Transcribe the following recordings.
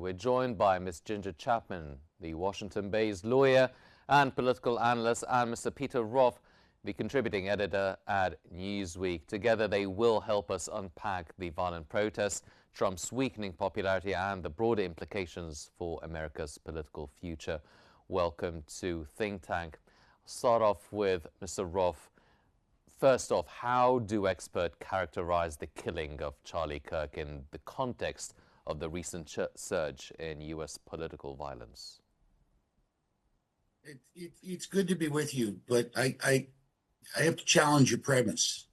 we're joined by Ms. Ginger Chapman, the Washington-based lawyer and political analyst, and Mr. Peter Roff, the contributing editor at Newsweek. Together, they will help us unpack the violent protests, Trump's weakening popularity, and the broader implications for America's political future. Welcome to Think Tank. I'll start off with Mr. Roff. First off, how do experts characterize the killing of Charlie Kirk in the context of the recent surge in U.S. political violence? It's good to be with you, but I have to challenge your premise.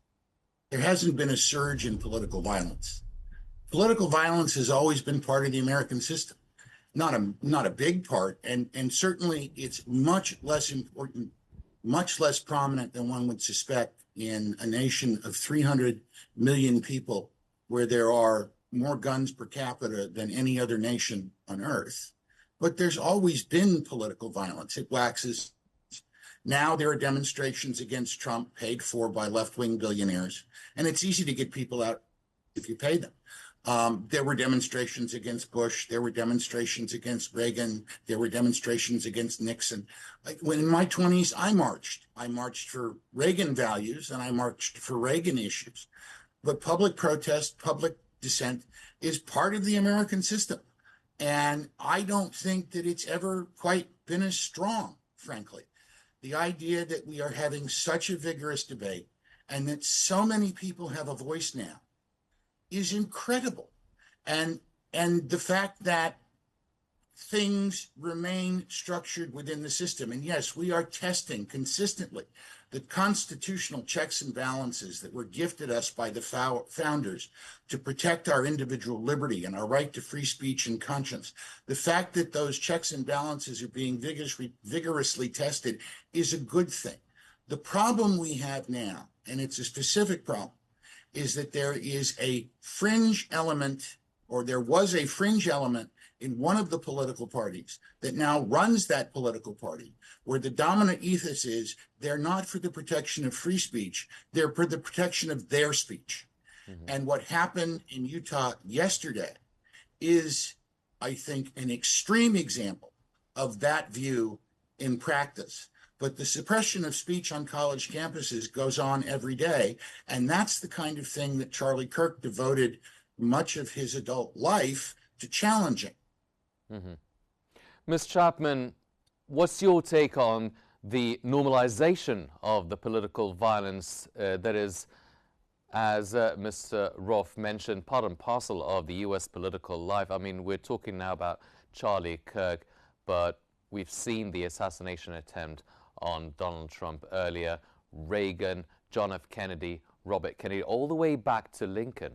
There hasn't been a surge in political violence. Political violence has always been part of the American system, not a big part, and certainly it's much less important, much less prominent than one would suspect in a nation of 300 million people, where there are more guns per capita than any other nation on earth. But there's always been political violence. It waxes. Now there are demonstrations against Trump paid for by left-wing billionaires, and it's easy to get people out if you pay them. There were demonstrations against Bush. There were demonstrations against Reagan. There were demonstrations against Nixon. When in my 20s, I marched. I marched for Reagan values, and I marched for Reagan issues. But public protest, public dissent is part of the American system. And I don't think that it's ever quite been as strong, frankly. The idea that we are having such a vigorous debate and that so many people have a voice now is incredible. And the fact that things remain structured within the system. And yes, we are testing consistently the constitutional checks and balances that were gifted us by the founders to protect our individual liberty and our right to free speech and conscience. The fact that those checks and balances are being vigorously tested is a good thing. The problem we have now, and it's a specific problem, is that there is a fringe element, or there was a fringe element in one of the political parties that now runs that political party, where the dominant ethos is they're not for the protection of free speech, they're for the protection of their speech. Mm-hmm. And what happened in Utah yesterday is, I think, an extreme example of that view in practice. But the suppression of speech on college campuses goes on every day, and that's the kind of thing that Charlie Kirk devoted much of his adult life to challenging. Mm-hmm. Ms. Chapman, what's your take on the normalization of the political violence that is, as Mr. Roff mentioned, part and parcel of the U.S. political life? I mean, we're talking now about Charlie Kirk, but we've seen the assassination attempt on Donald Trump earlier, Reagan, John F. Kennedy, Robert Kennedy, all the way back to Lincoln.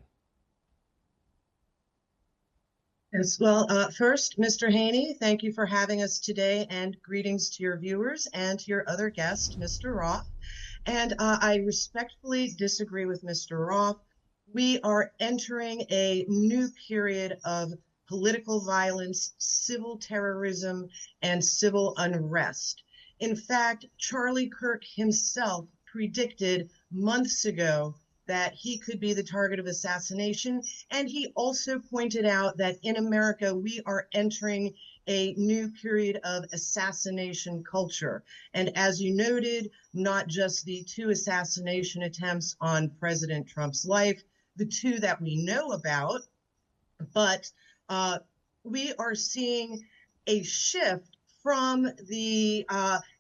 Yes, well, first, Mr. Haney, thank you for having us today, and greetings to your viewers and to your other guest, Mr. Roff. And I respectfully disagree with Mr. Roff. We are entering a new period of political violence, civil terrorism, and civil unrest. In fact, Charlie Kirk himself predicted months ago that he could be the target of assassination. And he also pointed out that in America, we are entering a new period of assassination culture. And as you noted, not just the 2 assassination attempts on President Trump's life, the 2 that we know about, but we are seeing a shift from the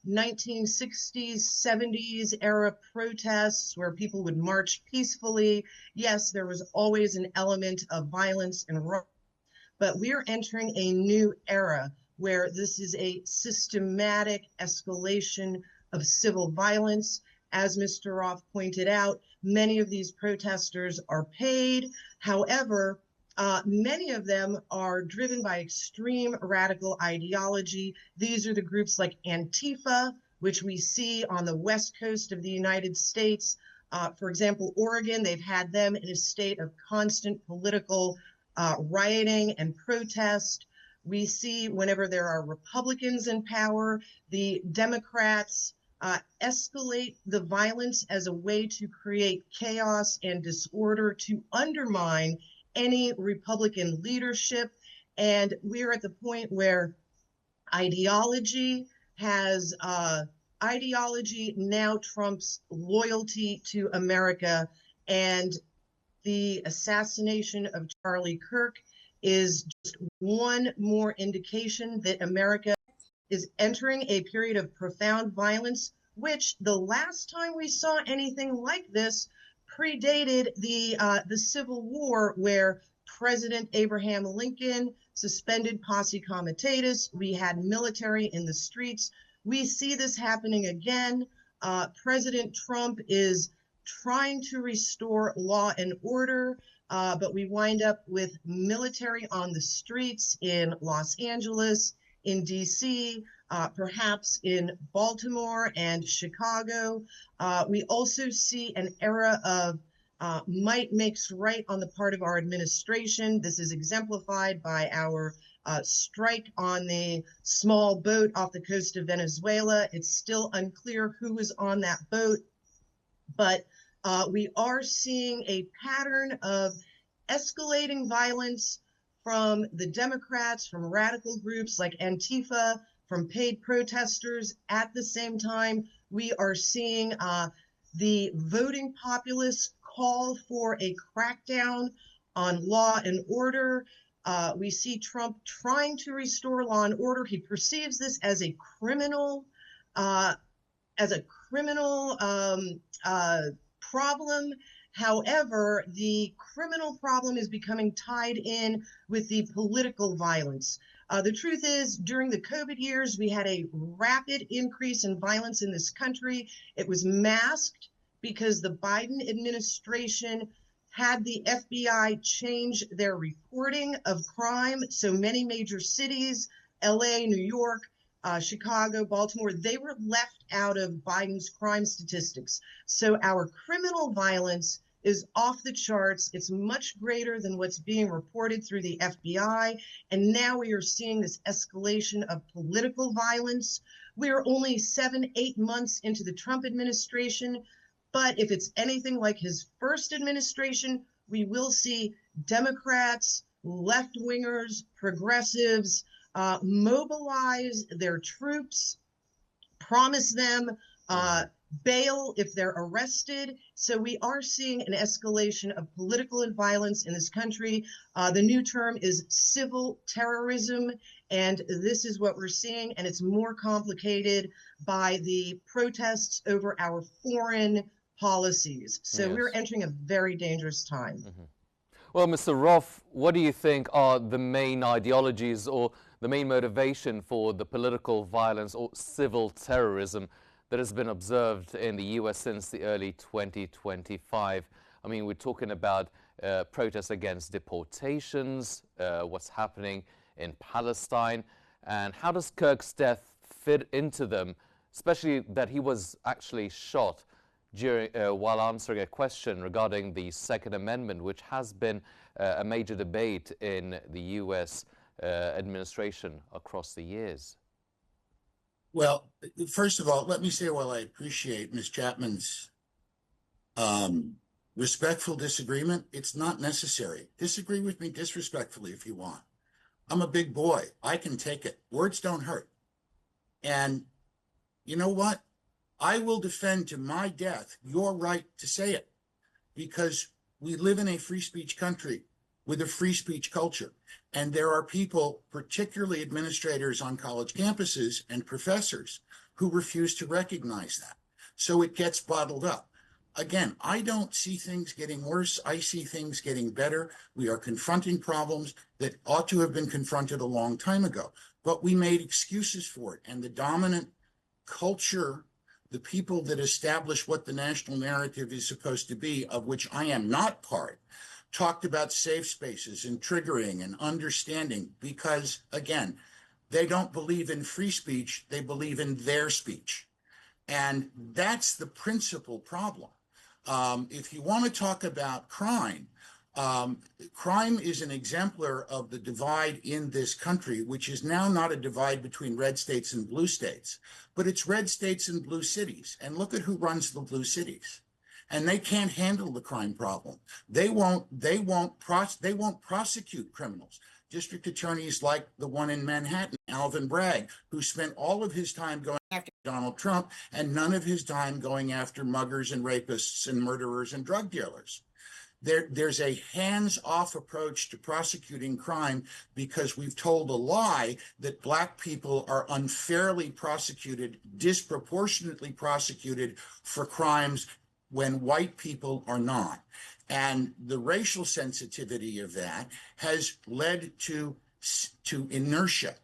1960s, 70s era protests where people would march peacefully. Yes, there was always an element of violence and wrong, but we're entering a new era where this is a systematic escalation of civil violence. As Mr. Roff pointed out, many of these protesters are paid. However, many of them are driven by extreme radical ideology. These are the groups like Antifa, which we see on the West Coast of the United States. For example, Oregon, they've had them in a state of constant political rioting and protest. We see whenever there are Republicans in power, the Democrats escalate the violence as a way to create chaos and disorder to undermine any Republican leadership And we're at the point where ideology has ideology now trumps loyalty to America, and the assassination of Charlie Kirk is just one more indication that America is entering a period of profound violence, which the last time we saw anything like this predated the Civil War, where President Abraham Lincoln suspended posse comitatus. We had military in the streets. We see this happening again. President Trump is trying to restore law and order, but we wind up with military on the streets in Los Angeles, in DC, perhaps in Baltimore and Chicago. We also see an era of might makes right on the part of our administration. This is exemplified by our strike on the small boat off the coast of Venezuela. It's still unclear who was on that boat, but we are seeing a pattern of escalating violence from the Democrats, from radical groups like Antifa, from paid protesters. At the same time, we are seeing the voting populace call for a crackdown on law and order. We see Trump trying to restore law and order. He perceives this as a criminal problem. However, the criminal problem is becoming tied in with the political violence. The truth is, during the COVID years, we had a rapid increase in violence in this country. It was masked because the Biden administration had the FBI change their reporting of crime. So many major cities, LA, New York, Chicago, Baltimore, they were left out of Biden's crime statistics. So our criminal violence is off the charts. It's much greater than what's being reported through the FBI. And now we are seeing this escalation of political violence. We are only 7-8 months into the Trump administration. But if it's anything like his first administration, we will see Democrats, left-wingers, progressives mobilize their troops, promise them bail if they're arrested. So we are seeing an escalation of political violence in this country. The new term is civil terrorism, and this is what we're seeing, and it's more complicated by the protests over our foreign policies. So Yes. We're entering a very dangerous time. Mm-hmm. Well, Mr. Roff, what do you think are the main ideologies or the main motivation for the political violence or civil terrorism that has been observed in the U.S. since the early 2025? I mean, we're talking about protests against deportations, what's happening in Palestine, and how does Kirk's death fit into them, especially that he was actually shot during, while answering a question regarding the Second Amendment, which has been a major debate in the U.S. Administration across the years? Well, first of all, let me say, while I appreciate Ms. Chapman's respectful disagreement, it's not necessary. Disagree with me disrespectfully if you want. I'm a big boy. I can take it. Words don't hurt. And you know what? I will defend to my death your right to say it, because we live in a free speech country with a free speech culture. And there are people, particularly administrators on college campuses and professors, who refuse to recognize that. So it gets bottled up. Again, I don't see things getting worse. I see things getting better. We are confronting problems that ought to have been confronted a long time ago, but we made excuses for it. And the dominant culture, the people that establish what the national narrative is supposed to be, of which I am not part, talked about safe spaces and triggering and understanding, because, again, they don't believe in free speech, they believe in their speech. And that's the principal problem. If you want to talk about crime, crime is an exemplar of the divide in this country, which is now not a divide between red states and blue states, but it's red states and blue cities. And look at who runs the blue cities. And they can't handle the crime problem. They won't prosecute criminals. district attorneys like the one in Manhattan, Alvin Bragg, who spent all of his time going after Donald Trump and none of his time going after muggers and rapists and murderers and drug dealers. There's a hands-off approach to prosecuting crime because we've told a lie that Black people are unfairly prosecuted, disproportionately prosecuted for crimes when white people are not. And the racial sensitivity of that has led to inertia.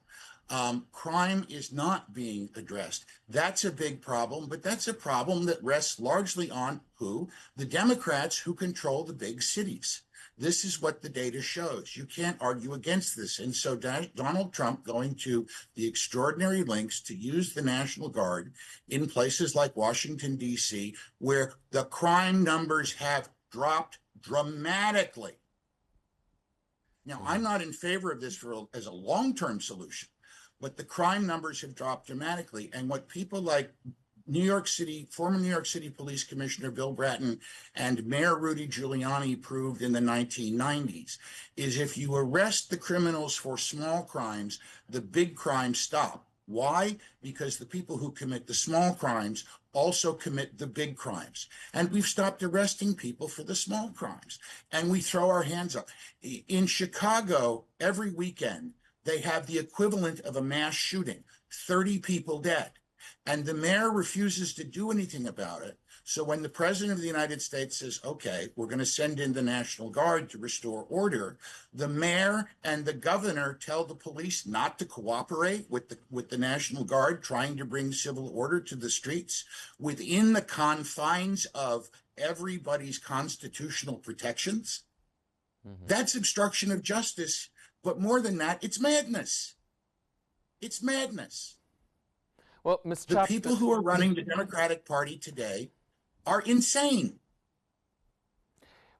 Crime is not being addressed. That's a big problem, but that's a problem that rests largely on who? The Democrats who control the big cities. This is what the data shows. You can't argue against this. And so Donald Trump going to the extraordinary lengths to use the National Guard in places like Washington, D.C., where the crime numbers have dropped dramatically. Now, I'm not in favor of this as a long-term solution, but the crime numbers have dropped dramatically. And what people like former New York City Police Commissioner Bill Bratton and Mayor Rudy Giuliani proved in the 1990s is if you arrest the criminals for small crimes, the big crimes stop. Why? Because the people who commit the small crimes also commit the big crimes. And we've stopped arresting people for the small crimes. And we throw our hands up. In Chicago, every weekend, they have the equivalent of a mass shooting, 30 people dead. And the mayor refuses to do anything about it. So when the president of the United States says, okay, we're going to send in the National Guard to restore order, the mayor and the governor tell the police not to cooperate with the National Guard trying to bring civil order to the streets within the confines of everybody's constitutional protections. Mm-hmm. That's obstruction of justice. But more than that, it's madness. It's madness. Well, Ms. The people who are running the Democratic Party today are insane.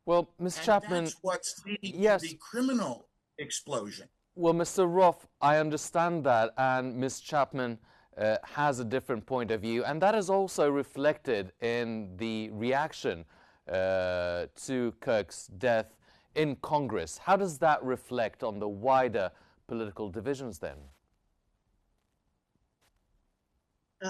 Well, Ms. Chapman, that's what's leading yes, to the criminal explosion. Well, Mr. Roff, I understand that, and Ms. Chapman has a different point of view, and that is also reflected in the reaction to Kirk's death in Congress. How does that reflect on the wider political divisions then?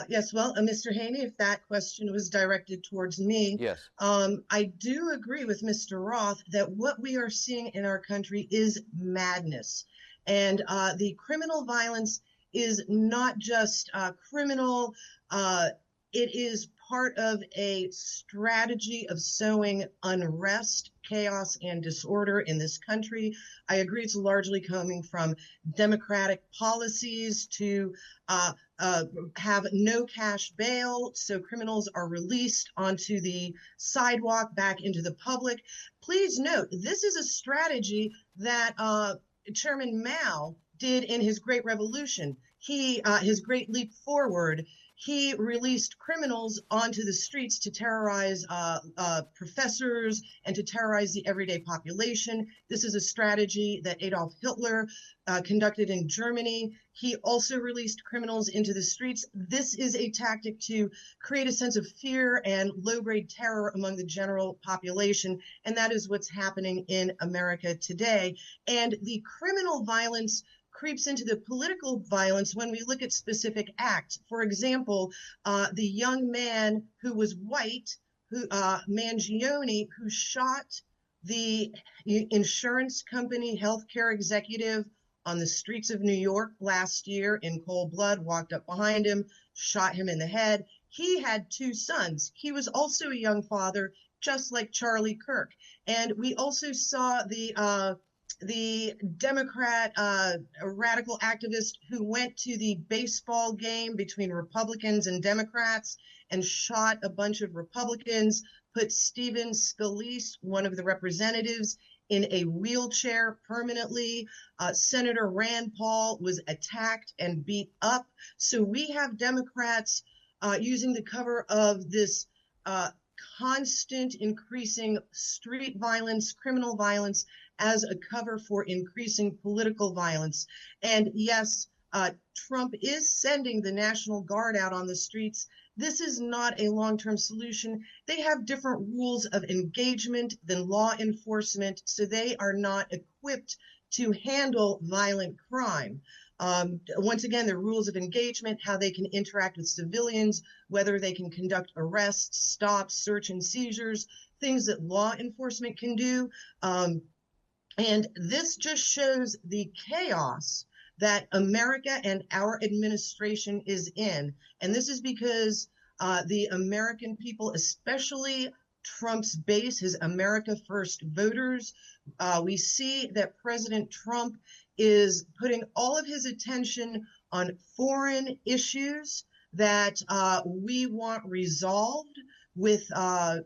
Yes, well, Mr. Haney, if that question was directed towards me, yes. I do agree with Mr. Roth that what we are seeing in our country is madness. And the criminal violence is not just criminal, it is part of a strategy of sowing unrest, chaos, and disorder in this country. I agree it's largely coming from Democratic policies to have no cash bail, so criminals are released onto the sidewalk back into the public. Please note, this is a strategy that Chairman Mao did in his Great Revolution. His Great Leap Forward. He released criminals onto the streets to terrorize professors and to terrorize the everyday population. This is a strategy that Adolf Hitler conducted in Germany. He also released criminals into the streets. This is a tactic to create a sense of fear and low-grade terror among the general population, and that is what's happening in America today. And the criminal violence creeps into the political violence when we look at specific acts. For example, the young man who was white, Mangione, who shot the insurance company healthcare executive on the streets of New York last year in cold blood, walked up behind him, shot him in the head. He had 2 sons. He was also a young father, just like Charlie Kirk. And we also saw the Democrat radical activist who went to the baseball game between Republicans and Democrats and shot a bunch of Republicans, put Stephen Scalise, one of the representatives, in a wheelchair permanently. Senator Rand Paul was attacked and beat up. So we have Democrats using the cover of this constant increasing street violence, criminal violence, as a cover for increasing political violence. And yes, Trump is sending the National Guard out on the streets. This is not a long-term solution. They have different rules of engagement than law enforcement, so they are not equipped to handle violent crime. Once again, the rules of engagement, how they can interact with civilians, whether they can conduct arrests, stops, search and seizures, things that law enforcement can do. And this just shows the chaos that America and our administration is in. And this is because the American people, especially Trump's base, his America First voters, we see that President Trump is putting all of his attention on foreign issues that we want resolved with the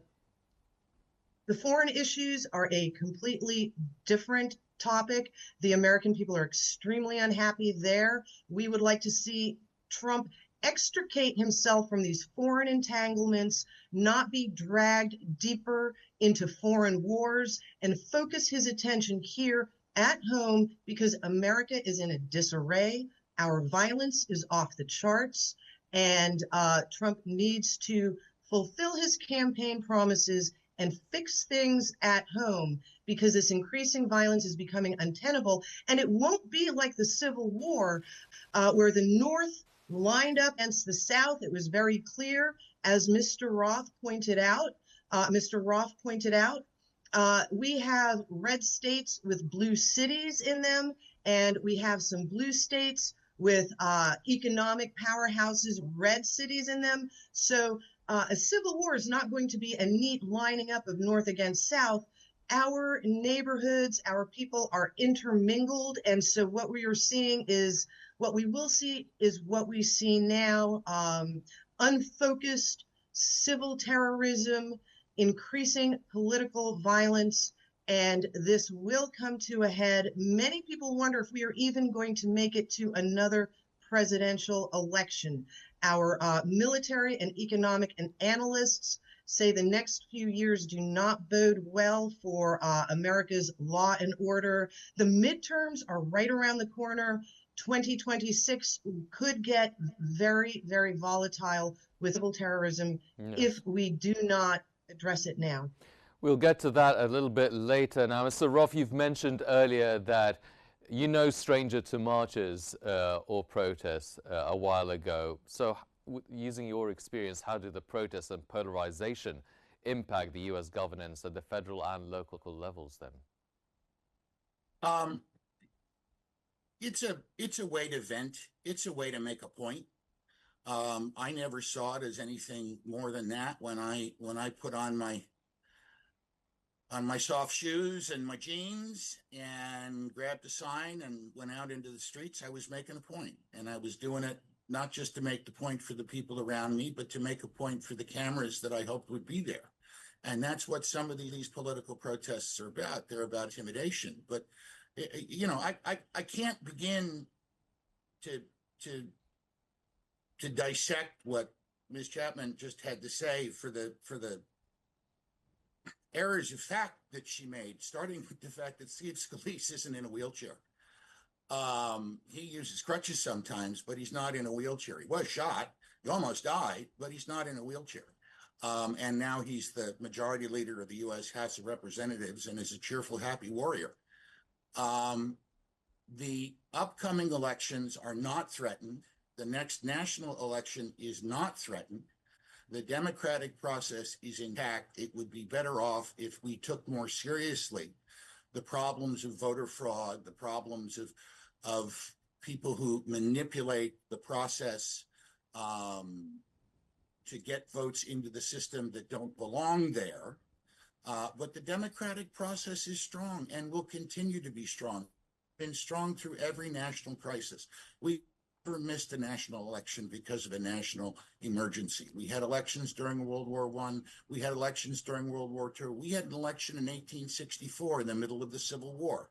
foreign issues are a completely different topic. The American people are extremely unhappy there. We would like to see Trump extricate himself from these foreign entanglements, not be dragged deeper into foreign wars, and focus his attention here at home because America is in a disarray. Our violence is off the charts, and Trump needs to fulfill his campaign promises and fix things at home because this increasing violence is becoming untenable. And it won't be like the Civil War where the North lined up against the South. It was very clear, as Mr. Roth pointed out. We have red states with blue cities in them, and we have some blue states with economic powerhouses, red cities in them. So a civil war is not going to be a neat lining up of North against South. Our neighborhoods, our people are intermingled. And so what we will see is what we see now, unfocused civil terrorism, increasing political violence, and this will come to a head. Many people wonder if we are even going to make it to another presidential election. Our military and economic and analysts say the next few years do not bode well for America's law and order. The midterms are right around the corner. 2026 could get very, very volatile with civil terrorism if we do not address it now. We'll get to that a little bit later. Now, Mr. Roff, you've mentioned earlier that you're no stranger to marches or protests a while ago. So using your experience, how do the protests and polarization impact the U.S. governance at the federal and local levels then? It's a way to vent. It's a way to make a point. I never saw it as anything more than that. When I put on my soft shoes and my jeans and grabbed a sign and went out into the streets, I was making a point. And I was doing it not just to make the point for the people around me, but to make a point for the cameras that I hoped would be there. And that's what some of these political protests are about. They're about intimidation. But, you know, I can't begin to dissect what Ms. Chapman just had to say for the errors of fact that she made, starting with the fact that Steve Scalise isn't in a wheelchair. He uses crutches sometimes, but he's not in a wheelchair. He was shot. He almost died, but he's not in a wheelchair. And now he's the majority leader of the U.S. House of Representatives and is a cheerful, happy warrior. The upcoming elections are not threatened. The next national election is not threatened. The democratic process is intact. It would be better off if we took more seriously the problems of voter fraud, the problems of people who manipulate the process to get votes into the system that don't belong there. But the democratic process is strong and will continue to be strong. Been strong through every national crisis. We never missed a national election because of a national emergency. We had elections during World War I. We had elections during World War II. We had an election in 1864 in the middle of the Civil War.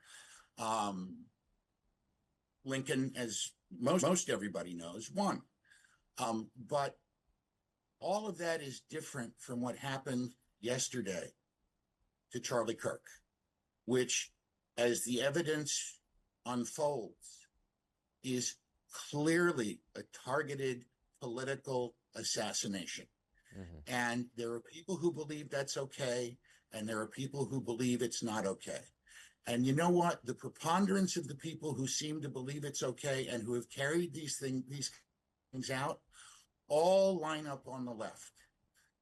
Lincoln, as most everybody knows, won. But all of that is different from what happened yesterday to Charlie Kirk, which, as the evidence unfolds, is clearly a targeted political assassination. Mm-hmm. And there are people who believe that's okay, and there are people who believe it's not okay. And you know what? The preponderance of the people who seem to believe it's okay and who have carried these things out all line up on the left.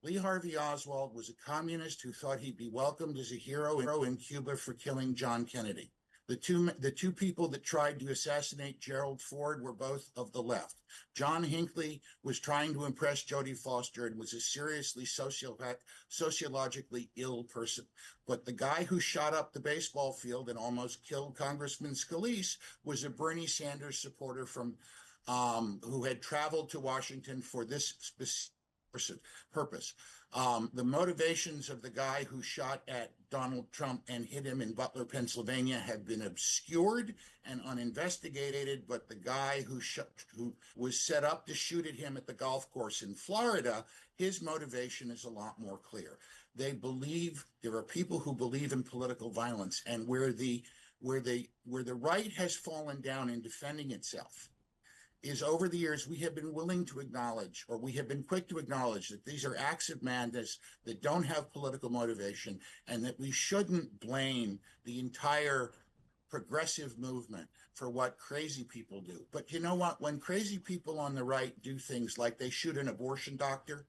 Lee Harvey Oswald was a communist who thought he'd be welcomed as a hero in Cuba for killing John Kennedy. The two people that tried to assassinate Gerald Ford were both of the left. John Hinckley was trying to impress Jodie Foster and was a seriously sociologically ill person. But the guy who shot up the baseball field and almost killed Congressman Scalise was a Bernie Sanders supporter from who had traveled to Washington for this specific purpose. The motivations of the guy who shot at Donald Trump and hit him in Butler, Pennsylvania have been obscured and uninvestigated, but the guy who was set up to shoot at him at the golf course in Florida, his motivation is a lot more clear. They believe, there are people who believe in political violence, and where the right has fallen down in defending itself is over the years, we have been willing to acknowledge, or we have been quick to acknowledge, that these are acts of madness that don't have political motivation, and that we shouldn't blame the entire progressive movement for what crazy people do. But you know what? When crazy people on the right do things like they shoot an abortion doctor,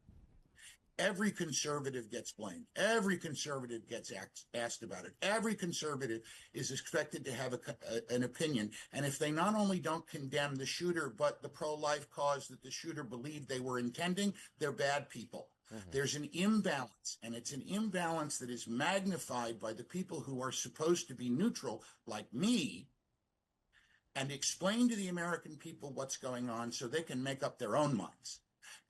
every conservative gets blamed. Every conservative gets asked about it. Every conservative is expected to have an opinion. And if they not only don't condemn the shooter, but the pro-life cause that the shooter believed they were intending, they're bad people. Mm-hmm. There's an imbalance, and it's an imbalance that is magnified by the people who are supposed to be neutral, like me, and explain to the American people what's going on so they can make up their own minds.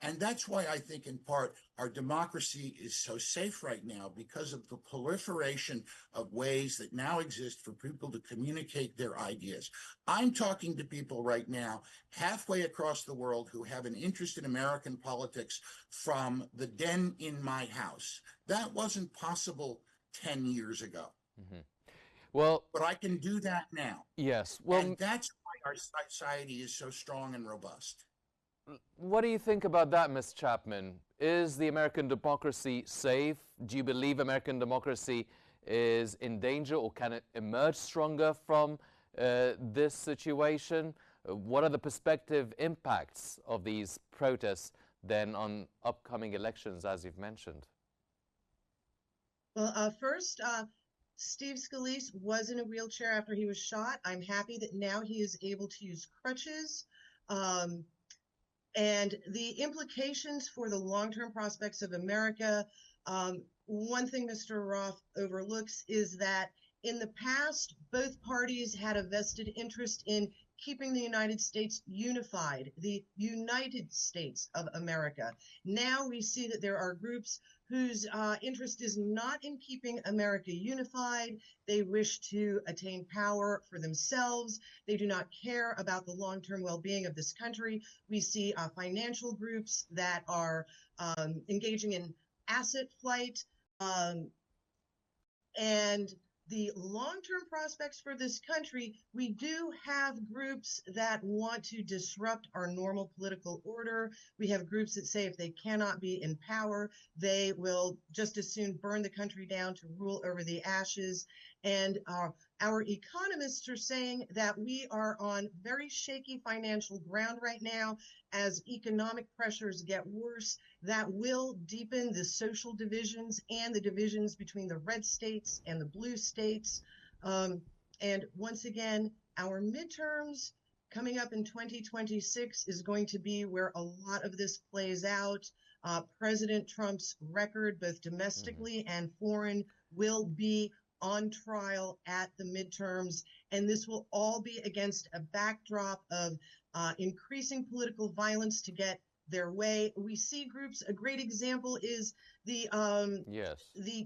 And that's why I think, in part, our democracy is so safe right now, because of the proliferation of ways that now exist for people to communicate their ideas. I'm talking to people right now halfway across the world who have an interest in American politics from the den in my house. That wasn't possible 10 years ago. Mm-hmm. Well, but I can do that now. Yes. Well, and that's why our society is so strong and robust. What do you think about that, Ms. Chapman? Is the American democracy safe? Do you believe American democracy is in danger, or can it emerge stronger from this situation? What are the prospective impacts of these protests then on upcoming elections, as you've mentioned? Well, first, Steve Scalise was in a wheelchair after he was shot. I'm happy that now he is able to use crutches. And the implications for the long-term prospects of America, one thing Mr. Roff overlooks is that in the past, both parties had a vested interest in keeping the United States unified, the United States of America. Now we see that there are groups whose interest is not in keeping America unified. They wish to attain power for themselves. They do not care about the long-term well-being of this country. We see financial groups that are engaging in asset flight, and the long-term prospects for this country, we do have groups that want to disrupt our normal political order. We have groups that say if they cannot be in power, they will just as soon burn the country down to rule over the ashes. And our economists are saying that we are on very shaky financial ground right now. As economic pressures get worse, that will deepen the social divisions and the divisions between the red states and the blue states. And once again, our midterms coming up in 2026 is going to be where a lot of this plays out. President Trump's record, both domestically and foreign, will be on trial at the midterms, and this will all be against a backdrop of increasing political violence to get their way. We see groups, a great example is the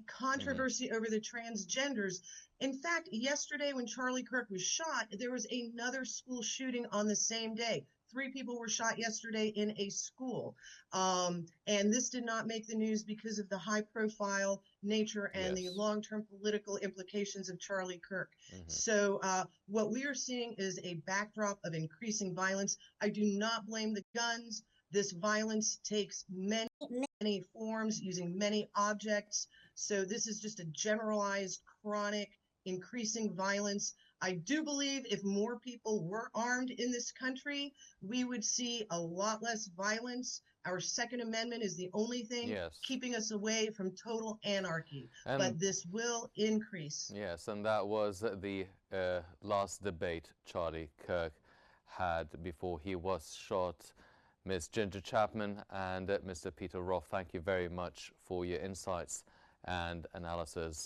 controversy over the transgenders. In fact, yesterday when Charlie Kirk was shot, there was another school shooting on the same day. 3 people were shot yesterday in a school. And this did not make the news because of the high-profile nature and the long-term political implications of Charlie Kirk. Mm-hmm. So what we are seeing is a backdrop of increasing violence. I do not blame the guns. This violence takes many forms, using many objects. So this is just a generalized, chronic increasing violence. I do believe if more people were armed in this country, we would see a lot less violence. Our Second Amendment is the only thing keeping us away from total anarchy, but this will increase. Yes, and that was the last debate Charlie Kirk had before he was shot. Ms. Ginger Chapman and Mr. Peter Roff, thank you very much for your insights and analysis.